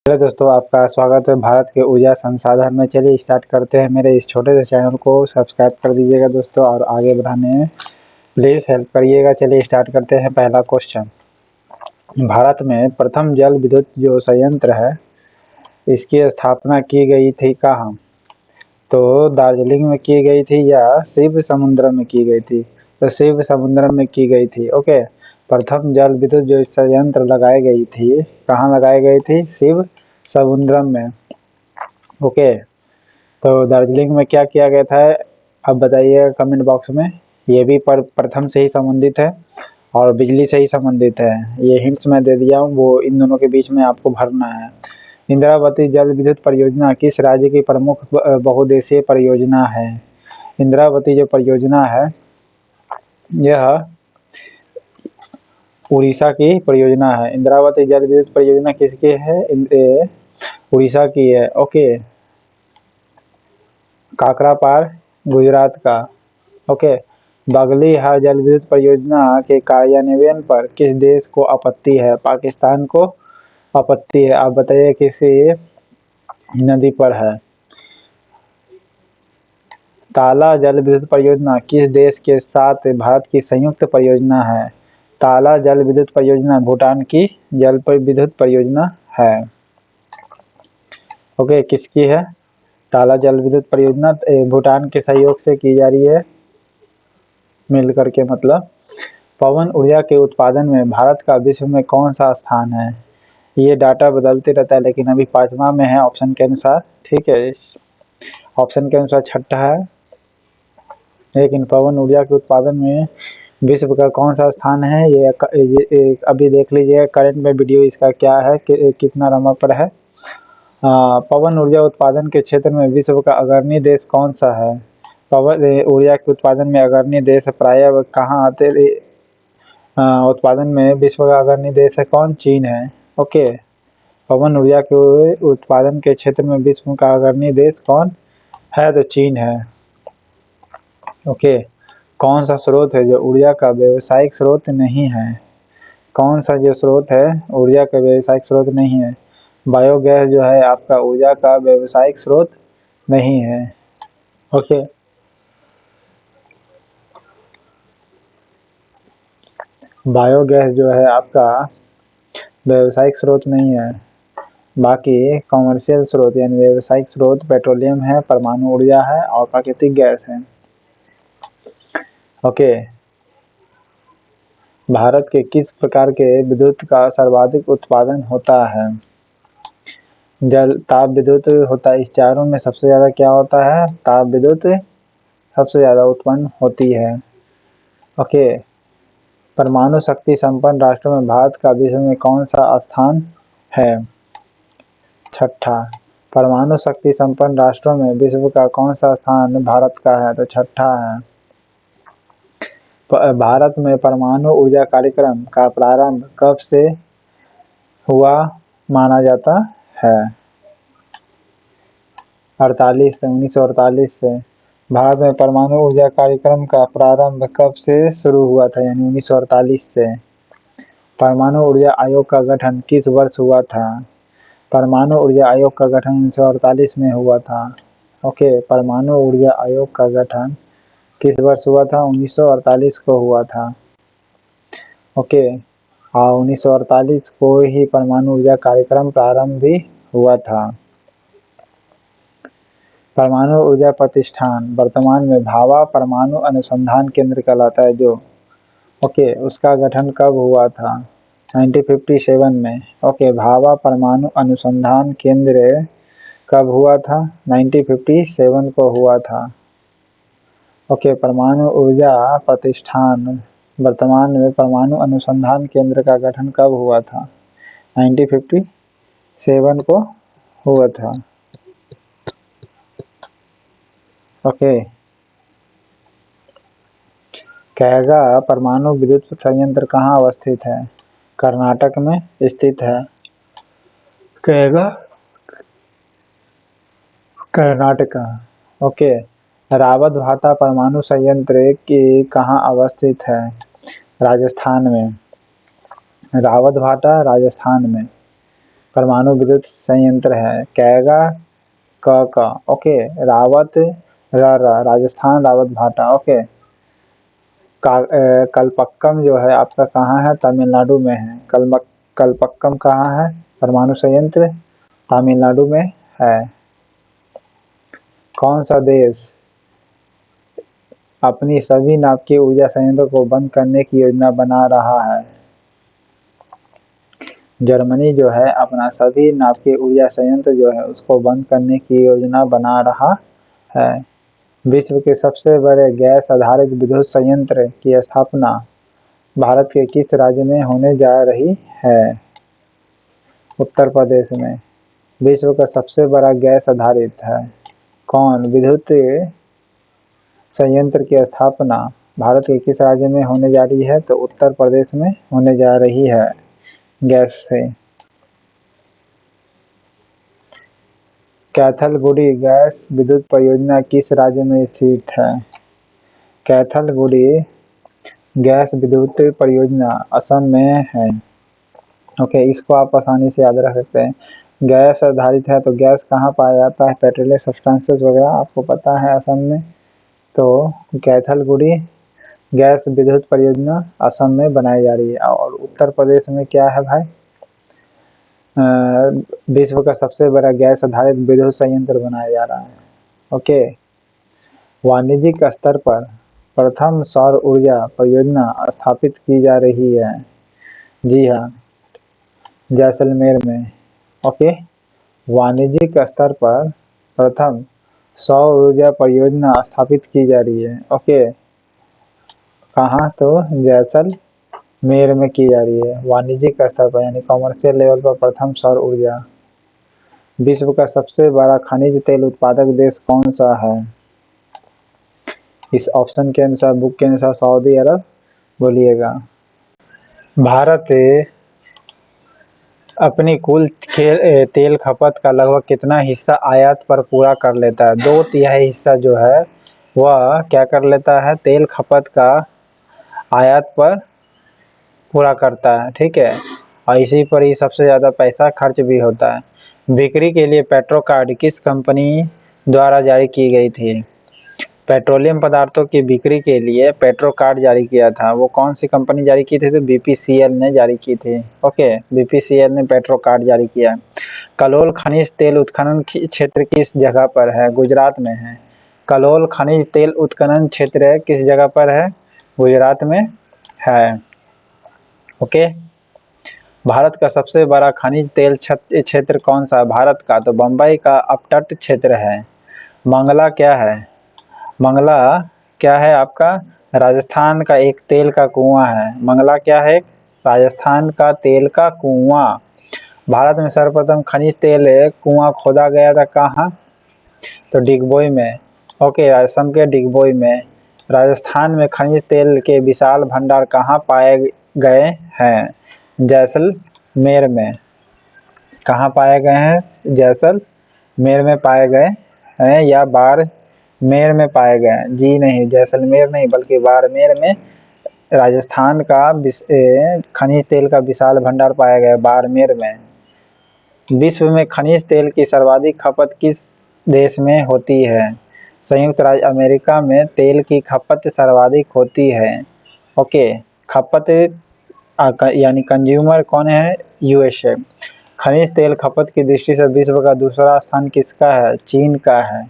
Hello दोस्तों, आपका स्वागत है भारत के ऊर्जा संसाधन में। चलिए स्टार्ट करते हैं। मेरे इस छोटे से चैनल को सब्सक्राइब कर दीजिएगा दोस्तों, और आगे बढ़ाने में प्लीज़ हेल्प करिएगा। चलिए स्टार्ट करते हैं। पहला क्वेश्चन, भारत में प्रथम जल विद्युत जो संयंत्र है, इसकी स्थापना की गई थी कहाँ? तो दार्जिलिंग में की गई थी या शिव समुद्र में की गई थी? तो शिव समुद्र में की गई थी। ओके, प्रथम जल विद्युत जो संयंत्र लगाई गई थी, कहाँ लगाई गई थी? शिव समुद्र में। ओके, तो दार्जिलिंग में क्या किया गया था? अब बताइए कमेंट बॉक्स में। ये भी प्रथम से ही संबंधित है और बिजली से ही संबंधित है। ये हिंट्स मैं दे दिया हूँ, वो इन दोनों के बीच में आपको भरना है। इंद्रावती जल विद्युत परियोजना किस राज्य की प्रमुख बहुउद्देशीय परियोजना है? इंद्रावती जो परियोजना है, यह उड़ीसा की परियोजना है। इंद्रावती जल विद्युत परियोजना किसकी है? उड़ीसा की है। ओके, काकरापार गुजरात का। ओके, बागलीहार जल विद्युत परियोजना के कार्यान्वयन पर किस देश को आपत्ति है? पाकिस्तान को आपत्ति है। आप बताइए किसी नदी पर है? ताला जल विद्युत परियोजना किस देश के साथ भारत की संयुक्त परियोजना है? ताला जल विद्युत परियोजना भूटान की जल विद्युत परियोजना है। ओके, किसकी है ताला जल विद्युत परियोजना? भूटान के सहयोग से की जा रही है, मिल करके मतलब। पवन ऊर्जा के उत्पादन में भारत का विश्व में कौन सा स्थान है? ये डाटा बदलते रहता है, लेकिन अभी 5वां में है ऑप्शन के अनुसार। ठीक है, ऑप्शन के अनुसार छठा है, लेकिन पवन ऊर्जा के उत्पादन में विश्व का कौन सा स्थान है? ये अभी देख लीजिए करंट में वीडियो इसका क्या है कितना नंबर पर है। पवन ऊर्जा उत्पादन के क्षेत्र में विश्व का अग्रणी देश कौन सा है? पवन ऊर्जा के उत्पादन में अग्रणी देश प्रायः कहाँ आते? उत्पादन में विश्व का अग्रणी देश है कौन? चीन है। ओके, पवन ऊर्जा के उत्पादन के क्षेत्र में विश्व का अग्रणी देश कौन है? तो चीन है। ओके, कौन सा स्रोत है जो ऊर्जा का व्यावसायिक स्रोत नहीं है? कौन सा जो स्रोत है ऊर्जा का व्यावसायिक स्रोत नहीं है? बायोगैस जो है आपका ऊर्जा का व्यावसायिक स्रोत नहीं है। ओके, बायोगैस जो है आपका व्यावसायिक स्रोत नहीं है। बाकी कॉमर्शियल स्रोत यानी व्यावसायिक स्रोत पेट्रोलियम है, परमाणु ऊर्जा है और प्राकृतिक गैस है। ओके, भारत के किस प्रकार के विद्युत का सर्वाधिक उत्पादन होता है? जल ताप विद्युत होता है। इस चारों में सबसे ज़्यादा क्या होता है? ताप विद्युत सबसे ज़्यादा उत्पन्न होती है। ओके, परमाणु शक्ति संपन्न राष्ट्रों में भारत का विश्व में कौन सा स्थान है? छठा। परमाणु शक्ति संपन्न राष्ट्रों में विश्व का कौन सा स्थान भारत का है? तो छठा है। भारत में परमाणु ऊर्जा कार्यक्रम का प्रारंभ कब से हुआ माना जाता है? 1948 से। भारत में परमाणु ऊर्जा कार्यक्रम का प्रारंभ कब से शुरू हुआ था? यानी 1948 से। परमाणु ऊर्जा आयोग का गठन किस वर्ष हुआ था? परमाणु ऊर्जा आयोग का गठन 1948 में हुआ था। ओके, परमाणु ऊर्जा आयोग का गठन किस वर्ष हुआ था? 1948 को हुआ था। ओके, और 1948 को ही परमाणु ऊर्जा कार्यक्रम प्रारंभ भी हुआ था। परमाणु ऊर्जा प्रतिष्ठान वर्तमान में भाभा परमाणु अनुसंधान केंद्र कहलाता है जो। ओके, उसका गठन कब हुआ था? 1957 में। ओके, भाभा परमाणु अनुसंधान केंद्र कब हुआ था? 1957 को हुआ था। ओके, परमाणु ऊर्जा प्रतिष्ठान वर्तमान में परमाणु अनुसंधान केंद्र का गठन कब हुआ था? 1957 को हुआ था। ओके, कैगा परमाणु विद्युत संयंत्र कहाँ अवस्थित है? कर्नाटक में स्थित है। कैगा कर्नाटका। ओके, रावत भाटा परमाणु संयंत्र की कहाँ अवस्थित है? राजस्थान में। रावत भाटा राजस्थान में। परमाणु विद्युत संयंत्र है? कैगा का। ओके। रावत राजस्थान, रावत भाटा। ओके। कलपक्कम जो है आपका कहाँ है? तमिलनाडु में है। कलपक्कम कहाँ है? परमाणु संयंत्र तमिलनाडु में है। कौन सा देश अपनी सभी नाभिकीय ऊर्जा संयंत्रों को बंद करने की योजना बना रहा है? जर्मनी जो है अपना सभी नाभिकीय ऊर्जा संयंत्र जो है उसको बंद करने की योजना बना रहा है। विश्व के सबसे बड़े गैस आधारित विद्युत संयंत्र की स्थापना भारत के किस राज्य में होने जा रही है? उत्तर प्रदेश में। विश्व का सबसे बड़ा गैस आधारित है कौन विद्युत संयंत्र की स्थापना भारत के किस राज्य में होने जा रही है? तो उत्तर प्रदेश में होने जा रही है गैस से। कैथलगुड़ी गैस विद्युत परियोजना किस राज्य में स्थित है? कैथलगुड़ी गैस विद्युत परियोजना असम में है। ओके, इसको आप आसानी से याद रख सकते हैं। गैस आधारित है तो गैस कहाँ पाया जाता है? पेट्रोलियम सब्सटेंसेस वगैरह आपको पता है असम में। तो कैथलगुड़ी गैस विद्युत परियोजना असम में बनाई जा रही है। और उत्तर प्रदेश में क्या है भाई? विश्व का सबसे बड़ा गैस आधारित विद्युत संयंत्र बनाया जा रहा है। ओके। वाणिज्यिक स्तर पर प्रथम सौर ऊर्जा परियोजना स्थापित की जा रही है। जी हाँ, जैसलमेर में। ओके। वाणिज्यिक स्तर पर प्रथम सौर ऊर्जा परियोजना स्थापित की जा रही है। ओके। कहाँ? तो जैसलमेर में की जा रही है वाणिज्यिक स्तर पर, यानी कॉमर्शियल लेवल पर प्रथम सौर ऊर्जा। विश्व का सबसे बड़ा खनिज तेल उत्पादक देश कौन सा है? इस ऑप्शन के अनुसार, बुक के अनुसार सऊदी अरब। बोलिएगा। भारत अपनी कुल तेल खपत का लगभग कितना हिस्सा आयात पर पूरा कर लेता है? 2/3 हिस्सा जो है वह क्या कर लेता है? तेल खपत का आयात पर पूरा करता है। ठीक है। और इसी पर ही सबसे ज़्यादा पैसा खर्च भी होता है। बिक्री के लिए पेट्रो कार्ड किस कंपनी द्वारा जारी की गई थी? पेट्रोलियम पदार्थों की बिक्री के लिए पेट्रो कार्ड जारी किया था, वो कौन सी कंपनी जारी की थी? तो बीपीसीएल ने जारी की थी। ओके, बीपीसीएल ने पेट्रो कार्ड जारी किया। कलोल खनिज तेल उत्खनन क्षेत्र किस जगह पर है? गुजरात में है। कलोल खनिज तेल उत्खनन क्षेत्र किस जगह पर है? गुजरात में है। ओके। भारत का सबसे बड़ा खनिज तेल क्षेत्र कौन सा है भारत का? तो बम्बई का अपतट क्षेत्र है। मंगला क्या है? मंगला क्या है आपका? राजस्थान का एक तेल का कुआं है। मंगला क्या है? राजस्थान का तेल का कुआं। भारत में सर्वप्रथम खनिज तेल कुआं खोदा गया था कहाँ? तो डिगबोई में। ओके, असम के डिगबोई में। राजस्थान में खनिज तेल के विशाल भंडार कहाँ पाए गए हैं? जैसलमेर में। कहाँ पाए गए हैं? जैसलमेर में पाए गए हैं या बाड़मेर में पाए गए हैं? जी नहीं, जैसलमेर नहीं बल्कि बाड़मेर में राजस्थान का खनिज तेल का विशाल भंडार पाया गया, बाड़मेर में। विश्व में खनिज तेल की सर्वाधिक खपत किस देश में होती है? संयुक्त राज्य अमेरिका में तेल की खपत सर्वाधिक होती है। ओके। खपत यानी कंज्यूमर कौन है? यूएसए। खनिज तेल खपत की दृष्टि से विश्व का दूसरा स्थान किसका है? चीन का है।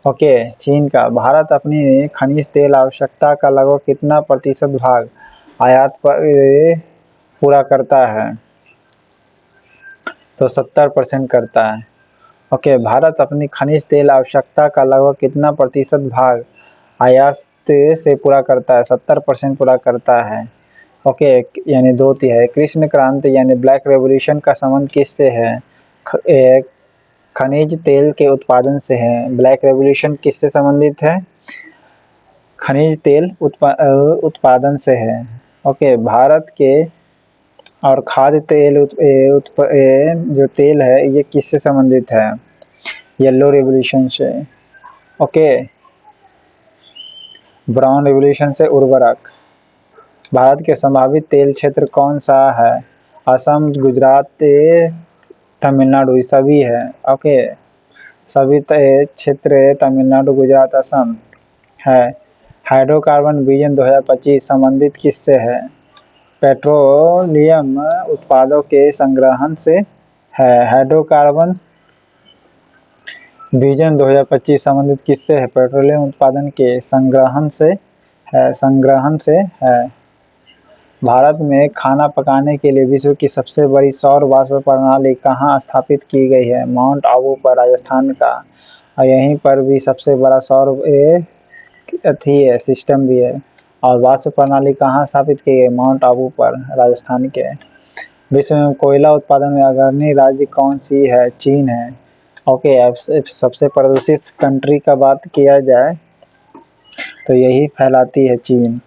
ओके, चीन का। भारत अपनी खनिज तेल आवश्यकता का लगभग कितना प्रतिशत भाग आयात पर पूरा करता है? तो 70% करता है। ओके, भारत अपनी खनिज तेल आवश्यकता का लगभग कितना प्रतिशत भाग आयात से पूरा करता है? 70% पूरा करता है। ओके, यानी 2/3। कृष्ण क्रांति यानी ब्लैक रेवोल्यूशन का संबंध किससे है? खनिज तेल के उत्पादन से है। ब्लैक रेवोल्यूशन किससे संबंधित है? खनिज तेल उत्पादन से है। ओके, भारत के और खाद्य तेल जो तेल है ये किससे संबंधित है? येलो रेवोल्यूशन से। ओके, ब्राउन रेवोल्यूशन से उर्वरक। भारत के संभावित तेल क्षेत्र कौन सा है? असम, गुजरात, तमिलनाडु, ये सभी है। ओके, सभी क्षेत्र तमिलनाडु, गुजरात, असम है। हाइड्रोकार्बन विजन 2025 संबंधित किससे है? पेट्रोलियम उत्पादों के संग्रहण से है। हाइड्रोकार्बन विजन 2025 संबंधित किससे है? पेट्रोलियम उत्पादन के संग्रहण से है, संग्रहण से है। भारत में खाना पकाने के लिए विश्व की सबसे बड़ी सौर वाष्प प्रणाली कहाँ स्थापित की गई है? माउंट आबू पर, राजस्थान का। और यहीं पर भी सबसे बड़ा सौर अथी है, सिस्टम भी है। और वाष्प प्रणाली कहाँ स्थापित की गई? माउंट आबू पर, राजस्थान के। विश्व में कोयला उत्पादन में अग्रणी राज्य कौन सी है? चीन है। ओके, अब सबसे प्रदूषित कंट्री का बात किया जाए तो यही फैलाती है, चीन।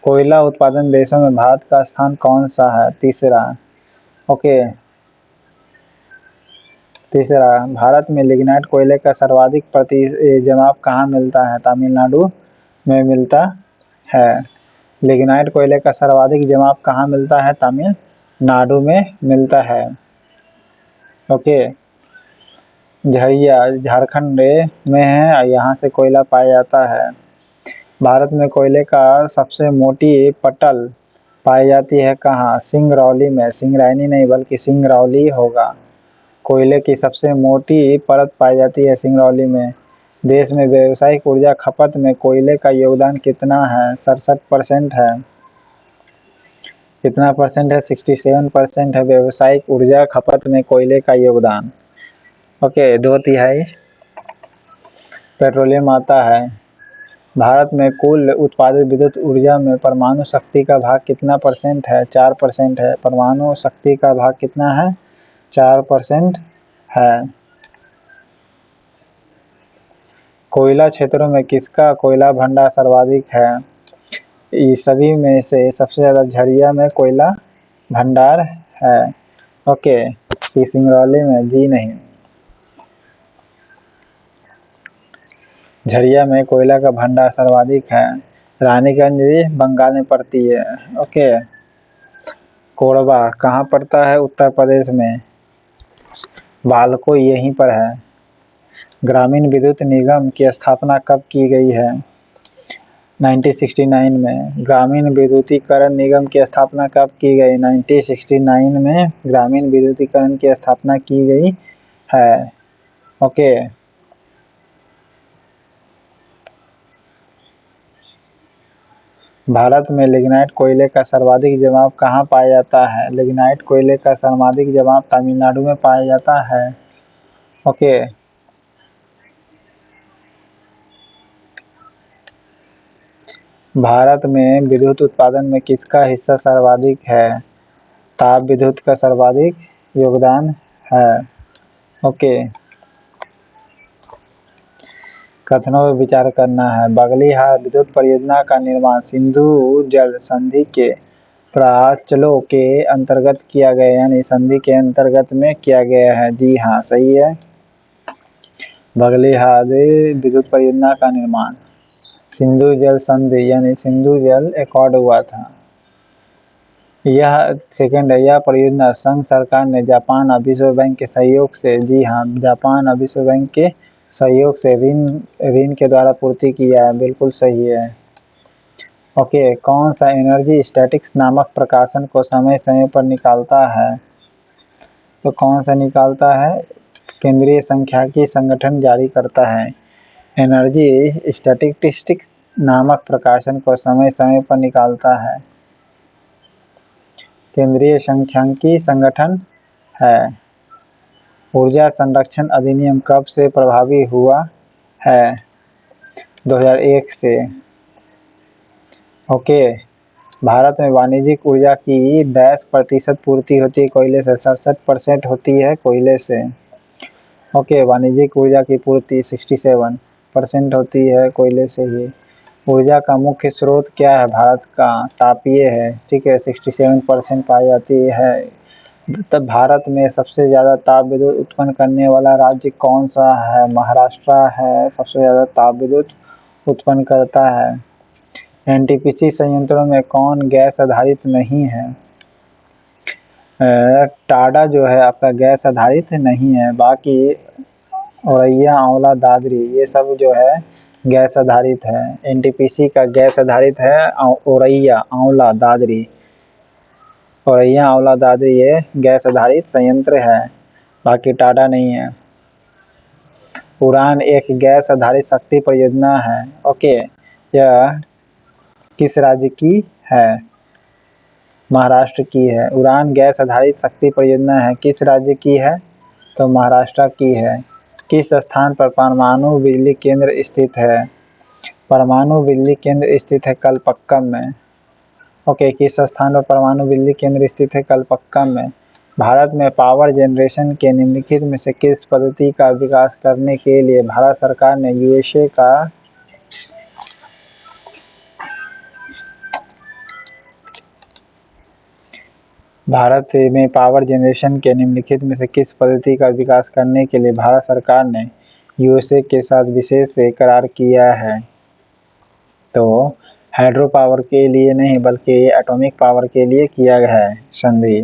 कोयला उत्पादन देशों में भारत का स्थान कौन सा है? तीसरा। ओके, तीसरा, भारत में लिग्नाइट कोयले का सर्वाधिक जमाव कहाँ मिलता है? तमिलनाडु में मिलता है। लिग्नाइट कोयले का सर्वाधिक जमाव कहाँ मिलता है? तमिलनाडु में मिलता है। ओके, झरिया झारखंड में है, यहाँ से कोयला पाया जाता है। भारत में कोयले का सबसे मोटी पटल पाई जाती है कहाँ? सिंगरौली में। सिंगरैनी नहीं बल्कि सिंगरौली होगा। कोयले की सबसे मोटी परत पाई जाती है सिंगरौली में। देश में व्यावसायिक ऊर्जा खपत में कोयले का योगदान कितना है? 67% है। कितना परसेंट है? 67% है व्यावसायिक ऊर्जा खपत में कोयले का योगदान। ओके, 2/3 पेट्रोलियम आता है। भारत में कुल उत्पादित विद्युत ऊर्जा में परमाणु शक्ति का भाग कितना परसेंट है? 4% है। परमाणु शक्ति का भाग कितना है? 4% है। कोयला क्षेत्रों में किसका कोयला भंडार सर्वाधिक है? इस सभी में से सबसे ज़्यादा झरिया में कोयला भंडार है। ओके, सिंगरौली में जी नहीं। झरिया में कोयला का भंडार सर्वाधिक है। रानीगंज भी बंगाल में पड़ती है। ओके, कोरबा कहाँ पड़ता है? उत्तर प्रदेश में। बालको यहीं पर है। ग्रामीण विद्युत निगम की स्थापना कब की गई है? 1969 में। ग्रामीण विद्युतीकरण निगम की स्थापना कब की गई? 1969 में ग्रामीण विद्युतीकरण की स्थापना की गई है। ओके, भारत में लिग्नाइट कोयले का सर्वाधिक जमाव कहाँ पाया जाता है? लिग्नाइट कोयले का सर्वाधिक जमाव तमिलनाडु में पाया जाता है। ओके, भारत में विद्युत उत्पादन में किसका हिस्सा सर्वाधिक है? ताप विद्युत का सर्वाधिक योगदान है। ओके, कथनों पर विचार करना है। बगलिहार विद्युत परियोजना का निर्माण सिंधु जल संधि के प्राचलों के अंतर्गत किया गया, यानी संधि के अंतर्गत में किया गया है। जी हाँ, सही है। बगलिहार विद्युत परियोजना का निर्माण सिंधु जल संधि यानी सिंधु जल एकॉर्ड हुआ था। यह सेकंड है, यह परियोजना संघ सरकार ने जापान और विश्व बैंक के सहयोग से, जी हाँ, जापान और विश्व बैंक के सहयोग से ऋण के द्वारा पूर्ति किया है। बिल्कुल सही है। ओके, कौन सा एनर्जी स्टैटिक्स नामक प्रकाशन को समय समय पर निकालता है? तो कौन सा निकालता है? केंद्रीय सांख्यिकी संगठन जारी करता है। एनर्जी स्टैटिस्टिक्स नामक प्रकाशन को समय समय पर निकालता है केंद्रीय सांख्यिकी संगठन है। ऊर्जा संरक्षण अधिनियम कब से प्रभावी हुआ है? 2001 से। ओके, भारत में वाणिज्यिक ऊर्जा की 10% पूर्ति होती है कोयले से? 67% होती है कोयले से। ओके, वाणिज्यिक ऊर्जा की पूर्ति 67% होती है कोयले से ही। ऊर्जा का मुख्य स्रोत क्या है भारत का? तापीय है, ठीक है, 67% पाई जाती है। तब भारत में सबसे ज़्यादा ताप विद्युत उत्पन्न करने वाला राज्य कौन सा है? महाराष्ट्र है, सबसे ज़्यादा ताप विद्युत उत्पन्न करता है। एनटीपीसी संयंत्रों में कौन गैस आधारित नहीं है? टाडा जो है आपका गैस आधारित नहीं है, बाकी औरैया, आंवला, दादरी ये सब जो है गैस आधारित है। एनटीपीसी का गैस आधारित है औरैया, आंवला, दादरी। औरैया, आंवला, दादरी ये गैस आधारित संयंत्र है, बाकी टाडा नहीं है। उड़ान एक गैस आधारित शक्ति परियोजना है। ओके, यह किस राज्य की है? महाराष्ट्र की है। उड़ान गैस आधारित शक्ति परियोजना है, किस राज्य की है? तो महाराष्ट्र की है। किस स्थान पर परमाणु बिजली केंद्र स्थित है? परमाणु बिजली केंद्र स्थित है कलपक्कम में। ओके, किस स्थान पर परमाणु बिजली केंद्र स्थित है? कलपक्कम में। भारत में पावर जनरेशन के निम्नलिखित में से किस पद्धति का विकास करने के लिए भारत सरकार ने यूएसए का भारत में पावर जनरेशन के निम्नलिखित में से किस पद्धति का विकास करने के लिए भारत सरकार ने यूएसए के साथ विशेष करार किया है? तो हाइड्रो पावर के लिए नहीं, बल्कि एटॉमिक पावर के लिए किया गया है संधि।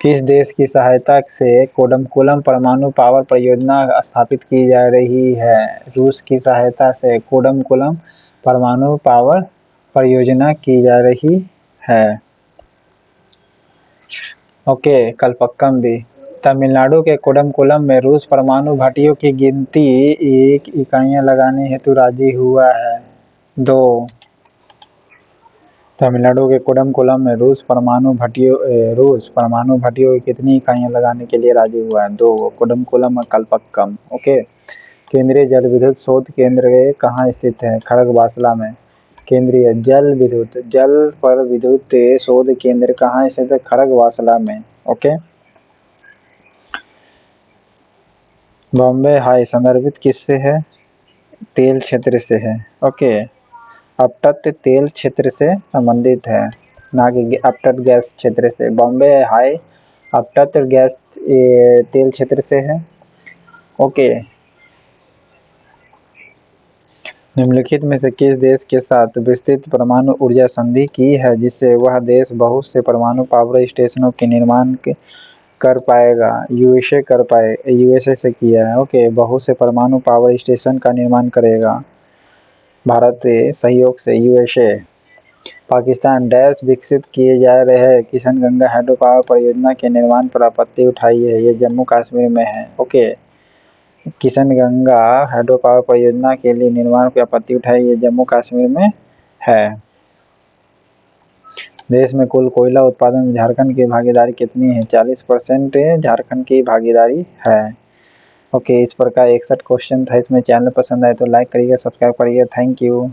किस देश की सहायता से कोडमकुलम परमाणु पावर परियोजना स्थापित की जा रही है? रूस की सहायता से कोडमकुलम परमाणु पावर परियोजना की जा रही है। ओके, कलपक्कम भी। तमिलनाडु के कोडमकुलम में रूस परमाणु भट्टियों की गिनती 1 इकाइयां लगाने हेतु राजी हुआ है। 2, तमिलनाडु के कोडमकुलम में रूस परमाणु भट्टियों की कितनी इकाइयां लगाने के लिए राजी हुआ है? 2, कोडमकुलम और कलपक्कम। ओके, केंद्रीय जल विद्युत शोध केंद्र कहाँ स्थित है? खड़गवासला में। केंद्रीय जल पर विद्युत शोध केंद्र कहाँ स्थित है? खड़गवासला में। ओके, बॉम्बे हाई संदर्भित किससे है? तेल क्षेत्र से है। ओके, अपतट तेल क्षेत्र से संबंधित है, ना कि अपतट गैस क्षेत्र से। बॉम्बे हाई अपतट गैस तेल क्षेत्र से है। ओके, निम्नलिखित में से किस देश के साथ विस्तृत परमाणु ऊर्जा संधि की है जिससे वह देश बहुत से परमाणु पावर स्टेशनों के निर्माण कर पाएगा? यूएसए से किया है। ओके, बहुत से परमाणु पावर स्टेशन का निर्माण करेगा भारत के सहयोग से यूएसए। पाकिस्तान डैश विकसित किए जा रहे किशनगंगा हाइड्रो पावर परियोजना के निर्माण पर आपत्ति उठाई है, ये जम्मू कश्मीर में है। ओके, किशनगंगा हाइड्रो पावर परियोजना के लिए निर्माण की आपत्ति उठाई, ये जम्मू कश्मीर में है। देश में कुल कोयला उत्पादन में झारखंड की भागीदारी कितनी है? 40% झारखंड की भागीदारी है। ओके, इस प्रकार 61 क्वेश्चन था इसमें। चैनल पसंद आए तो लाइक करिएगा, सब्सक्राइब करिएगा। Thank you.